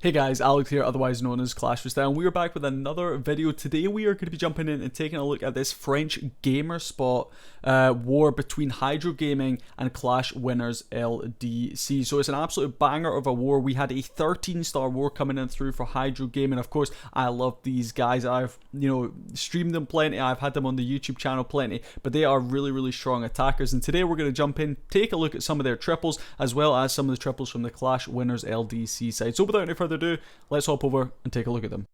Hey guys, Alex here, otherwise known as Clash with Style, and we are back with another video. Today we are going to be jumping in and taking a look at this French gamer spot war between Hydro Gaming and Clash Winners LDC. So it's an absolute banger of a war. We had a 13-star war coming in through for Hydro Gaming. Of course, I love these guys. I've streamed them plenty. I've had them on the YouTube channel plenty, but they are really strong attackers. And today we're going to jump in, take a look at some of their triples, as well as some of the triples from the Clash Winners LDC side. So without any further ado, let's hop over and take a look at them.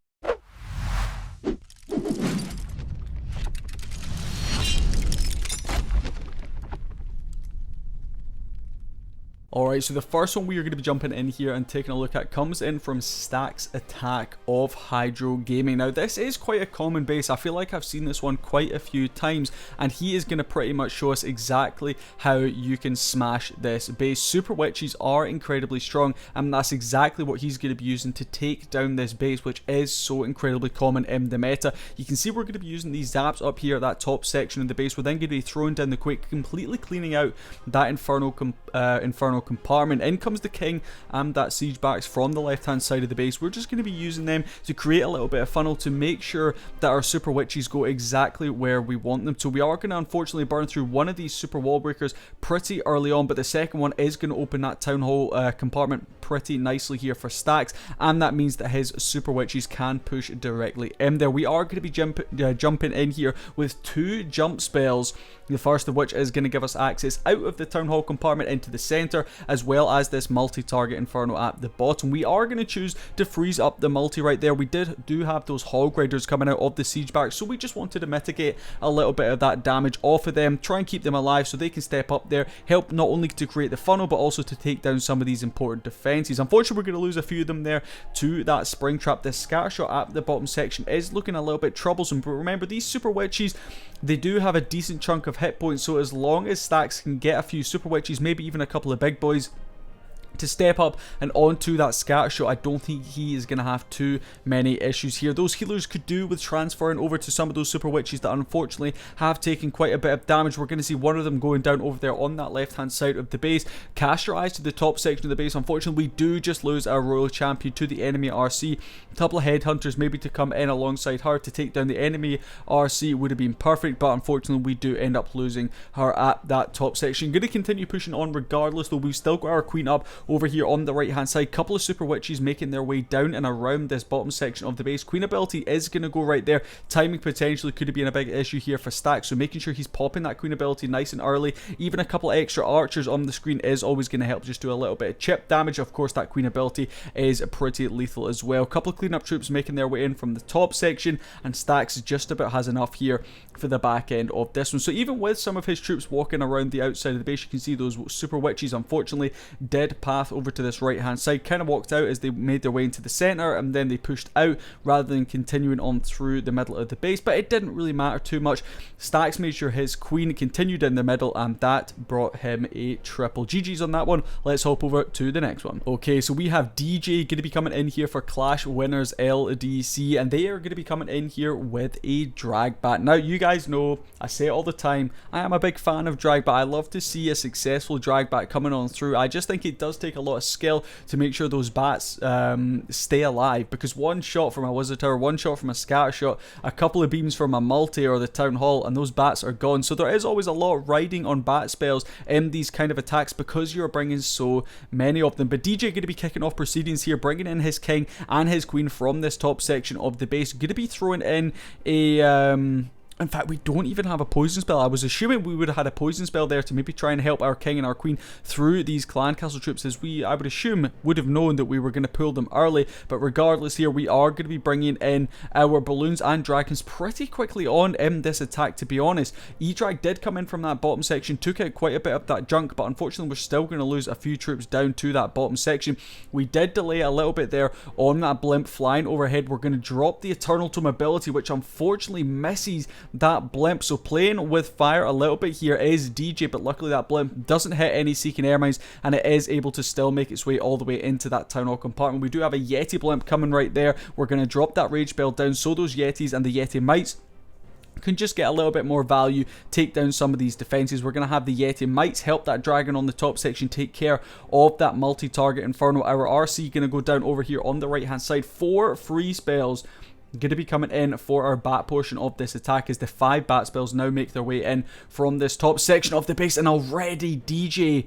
Alright, so the first one we are going to be jumping in here and taking a look at comes in from Stack's Attack of Hydro Gaming. Now, this is quite a common base. I feel like I've seen this one quite a few times, and he is going to pretty much show us exactly how you can smash this base. Super Witches are incredibly strong, and that's exactly what he's going to be using to take down this base, which is so incredibly common in the meta. You can see we're going to be using these zaps up here at that top section of the base. We're then going to be throwing down the Quake, completely cleaning out that Inferno compartment. In comes the King and that Siege Backs from the left hand side of the base. We're just going to be using them to create a little bit of funnel to make sure that our Super Witches go exactly where we want them to. We are going to unfortunately burn through one of these Super Wall Breakers pretty early on, but the second one is going to open that Town Hall compartment pretty nicely here for Stacks, and that means that his Super Witches can push directly in there. We are going to be jumping in here with two jump spells, the first of which is going to give us access out of the Town Hall compartment into the center, as well as this multi-target Inferno at the bottom. We are going to choose to freeze up the multi right there. We do have those Hog Riders coming out of the Siege Back, so we just wanted to mitigate a little bit of that damage off of them, try and keep them alive so they can step up there, help not only to create the funnel, but also to take down some of these important defenses. Unfortunately, we're going to lose a few of them there to that Spring Trap. The scatter shot at the bottom section is looking a little bit troublesome, but remember, these Super Witches, they do have a decent chunk of hit points, so as long as Stacks can get a few Super Witches, maybe even a couple of big boys, to step up and onto that scatter shot, I don't think he is going to have too many issues here. Those healers could do with transferring over to some of those Super Witches that unfortunately have taken quite a bit of damage. We're going to see one of them going down over there on that left hand side of the base. Cast your eyes to the top section of the base. Unfortunately, we do just lose our Royal Champion to the enemy RC. A couple of Headhunters maybe to come in alongside her to take down the enemy RC would have been perfect, but unfortunately we do end up losing her at that top section. Going to continue pushing on regardless, though. We've still got our Queen up over here on the right hand side. Couple of Super Witches making their way down and around this bottom section of the base. Queen ability is going to go right there. Timing potentially could have been a big issue here for Stack, so making sure he's popping that Queen ability nice and early. Even a couple of extra archers on the screen is always going to help just do a little bit of chip damage. Of course, that Queen ability is pretty lethal as well. A couple of cleanup troops making their way in from the top section, and Stacks just about has enough here for the back end of this one. So even with some of his troops walking around the outside of the base, you can see those Super Witches unfortunately did path over to this right hand side, kind of walked out as they made their way into the center, and then they pushed out rather than continuing on through the middle of the base, but it didn't really matter too much. Stacks made sure his Queen continued in the middle, and that brought him a triple. GG's on that one. Let's hop over to the next one. Okay, so we have DJ going to be coming in here for Clash Winners LDC, and they are going to be coming in here with a drag bat. Now, you guys know, I say it all the time, I am a big fan of drag bat. I love to see a successful drag bat coming on through. I just think it does take a lot of skill to make sure those bats stay alive, because one shot from a Wizard Tower, one shot from a scatter shot, a couple of beams from a multi or the Town Hall, and those bats are gone. So there is always a lot of riding on bat spells in these kind of attacks because you're bringing so many of them. But DJ going to be kicking off proceedings here, bringing in his King and his Queen from this top section of the base. Going to be throwing in a in fact, we don't even have a poison spell. I was assuming we would have had a poison spell there to maybe try and help our King and our Queen through these clan castle troops, as I would assume, would have known that we were going to pull them early. But regardless here, we are going to be bringing in our balloons and dragons pretty quickly on in this attack, to be honest. E-Drag did come in from that bottom section, took out quite a bit of that junk, but unfortunately we're still going to lose a few troops down to that bottom section. We did delay a little bit there on that blimp flying overhead. We're going to drop the Eternal Tome ability, which unfortunately misses that blimp. So playing with fire a little bit here is DJ, but luckily that blimp doesn't hit any Seeking Air Mines, and it is able to still make its way all the way into that Town Hall compartment. We do have a Yeti blimp coming right there. We're going to drop that Rage Bell down so those Yetis and the Yeti Mites can just get a little bit more value, take down some of these defenses. We're going to have the Yeti Mites help that dragon on the top section take care of that multi-target Inferno. Our RC going to go down over here on the right hand side. 4 free spells going to be coming in for our bat portion of this attack as the 5 bat spells now make their way in from this top section of the base, and already DJ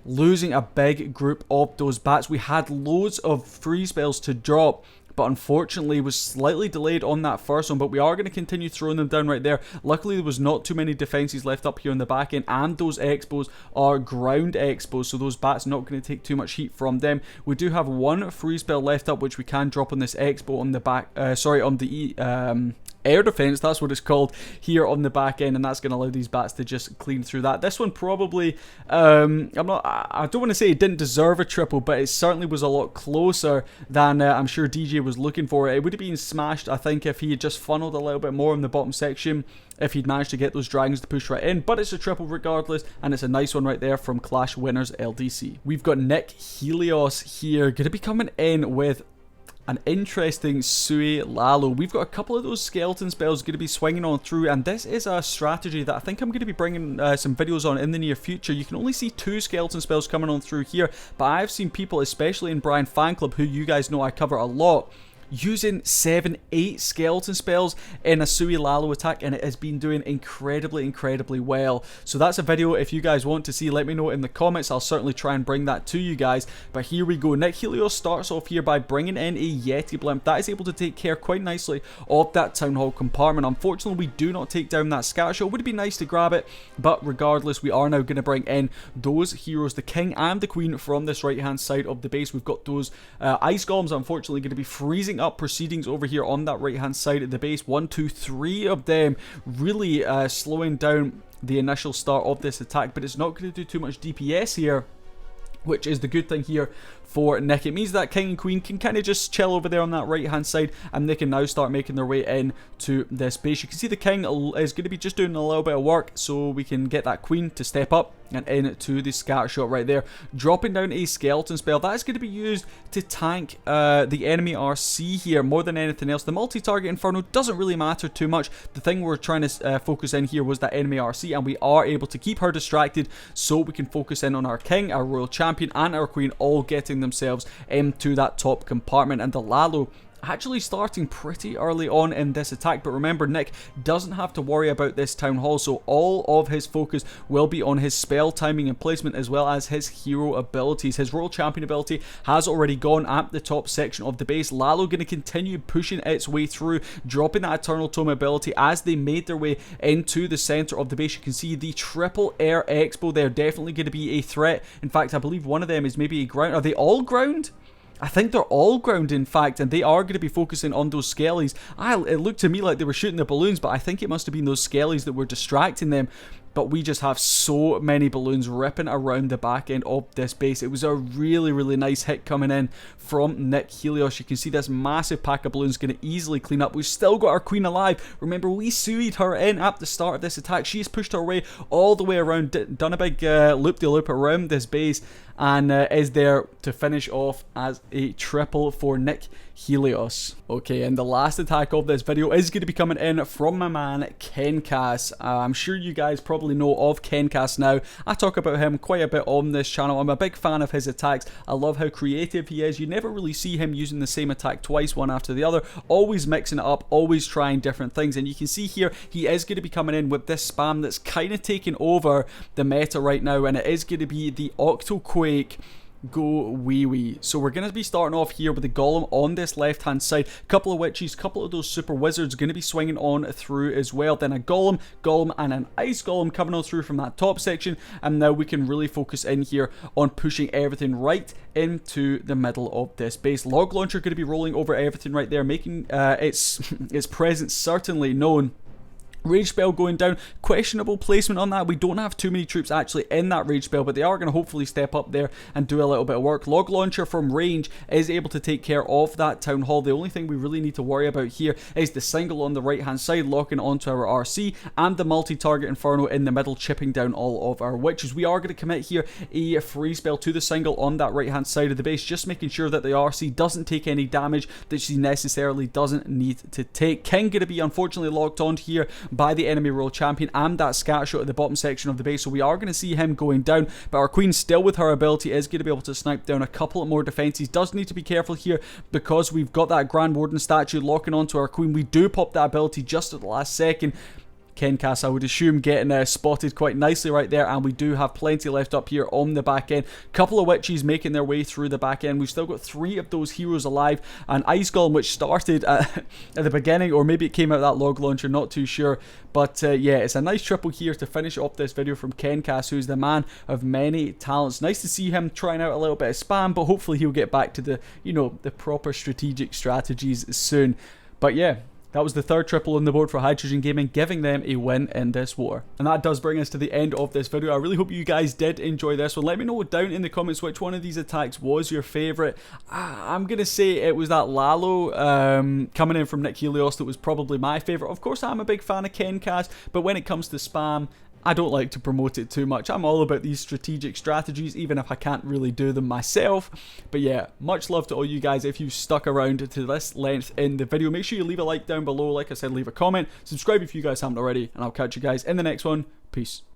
losing a big group of those bats. We had loads of free spells to drop, but unfortunately was slightly delayed on that first one, but we are going to continue throwing them down right there. Luckily there was not too many defenses left up here on the back end, and those expos are ground expos, so those bats not going to take too much heat from them. We do have 1 free spell left up which we can drop on this expo on the back, on the air defense, that's what it's called, here on the back end, and that's going to allow these bats to just clean through that. This one probably, I don't want to say it didn't deserve a triple, but it certainly was a lot closer than I'm sure DJ was looking for. It would have been smashed, I think, if he had just funneled a little bit more in the bottom section, if he'd managed to get those dragons to push right in, but it's a triple regardless, and it's a nice one right there from Clash Winners LDC. We've got Nick Helios here, going to be coming in with an interesting Sui Lalo. We've got a couple of those skeleton spells going to be swinging on through, and this is a strategy that I think I'm going to be bringing some videos on in the near future. You can only see 2 skeleton spells coming on through here, but I've seen people, especially in Brian Fan Club, who you guys know I cover a lot, using 7-8 skeleton spells in a Sui Lalo attack, and it has been doing incredibly well. So that's a video if you guys want to see, let me know in the comments. I'll certainly try and bring that to you guys. But here we go. Nick Helios starts off here by bringing in a Yeti Blimp. That is able to take care quite nicely of that Town Hall compartment. Unfortunately, we do not take down that Scatter Shot. It would be nice to grab it, but regardless, we are now going to bring in those heroes, the King and the Queen, from this right hand side of the base. We've got those Ice Golems, unfortunately, going to be freezing up proceedings over here on that right hand side of the base. 1, 2, 3 of them really slowing down the initial start of this attack, but it's not going to do too much DPS here, which is the good thing here for Nick. It means that King and Queen can kind of just chill over there on that right hand side, and they can now start making their way in to this base. You can see the King is going to be just doing a little bit of work, so we can get that Queen to step up and into the Scatter Shot right there, dropping down a skeleton spell that is going to be used to tank the enemy RC here more than anything else. The multi-target Inferno doesn't really matter too much. The thing we're trying to focus in here was that enemy RC, and we are able to keep her distracted so we can focus in on our King, our Royal Champion, and our Queen all getting themselves into that top compartment. And the Lalo actually starting pretty early on in this attack, but remember, Nick doesn't have to worry about this Town Hall, so all of his focus will be on his spell timing and placement, as well as his hero abilities. His Royal Champion ability has already gone at the top section of the base. Lalo going to continue pushing its way through, dropping that Eternal Tome ability as they made their way into the center of the base. You can see the triple air expo there, definitely going to be a threat. In fact, I believe one of them is maybe a ground. Are they all ground? I think they're all ground, in fact, and they are going to be focusing on those skellies. It looked to me like they were shooting the balloons, but I think it must have been those skellies that were distracting them. But we just have so many balloons ripping around the back end of this base. It was a really nice hit coming in from Nick Helios. You can see this massive pack of balloons going to easily clean up. We've still got our Queen alive. Remember, we suied her in at the start of this attack. She's pushed her way all the way around, done a big loop-de-loop around this base, and is there to finish off as a triple for Nick Helios. Okay, and the last attack of this video is going to be coming in from my man Kencass. I'm sure you guys probably know of Kencass now. I talk about him quite a bit on this channel. I'm a big fan of his attacks. I love how creative he is. You never really see him using the same attack twice, one after the other, always mixing it up, always trying different things. And you can see here he is going to be coming in with this spam that's kind of taking over the meta right now, and it is going to be the Octoquake Go Wee Wee. So we're going to be starting off here with the Golem on this left hand side, couple of witches, couple of those super wizards going to be swinging on through as well, then a golem and an ice golem coming on through from that top section, and now we can really focus in here on pushing everything right into the middle of this base. Log launcher going to be rolling over everything right there, making its presence certainly known. Rage spell going down, questionable placement on that. We don't have too many troops actually in that rage spell, but they are going to hopefully step up there and do a little bit of work. Log launcher from range is able to take care of that Town Hall. The only thing we really need to worry about here is the single on the right hand side locking onto our RC, and the multi-target Inferno in the middle chipping down all of our witches. We are going to commit here a free spell to the single on that right hand side of the base, just making sure that the RC doesn't take any damage that she necessarily doesn't need to take. King going to be unfortunately locked on here by the enemy world champion and that scatter shot at the bottom section of the base, so we are going to see him going down. But our queen, still with her ability, is going to be able to snipe down a couple more defenses. Does need to be careful here because we've got that Grand Warden statue locking onto our queen. We do pop that ability just at the last second. Kenkas, I would assume, getting spotted quite nicely right there, and we do have plenty left up here on the back end. Couple of witches making their way through the back end. We've still got 3 of those heroes alive, and Ice Golem, which started at the beginning, or maybe it came out of that log launcher, not too sure. But yeah, it's a nice triple here to finish off this video from Kenkas, who's the man of many talents. Nice to see him trying out a little bit of spam, but hopefully he'll get back to the, you know, the proper strategic strategies soon. But yeah, that was the 3rd triple on the board for Hydrogen Gaming, giving them a win in this war. And that does bring us to the end of this video. I really hope you guys did enjoy this one. Let me know down in the comments which one of these attacks was your favourite. I'm going to say it was that Lalo coming in from Nick Helios that was probably my favourite. Of course, I'm a big fan of Kenkas, but when it comes to spam, I don't like to promote it too much. I'm all about these strategic strategies, even if I can't really do them myself. But yeah, much love to all you guys. If you stuck around to this length in the video, make sure you leave a like down below. Like I said, leave a comment. Subscribe if you guys haven't already, and I'll catch you guys in the next one. Peace.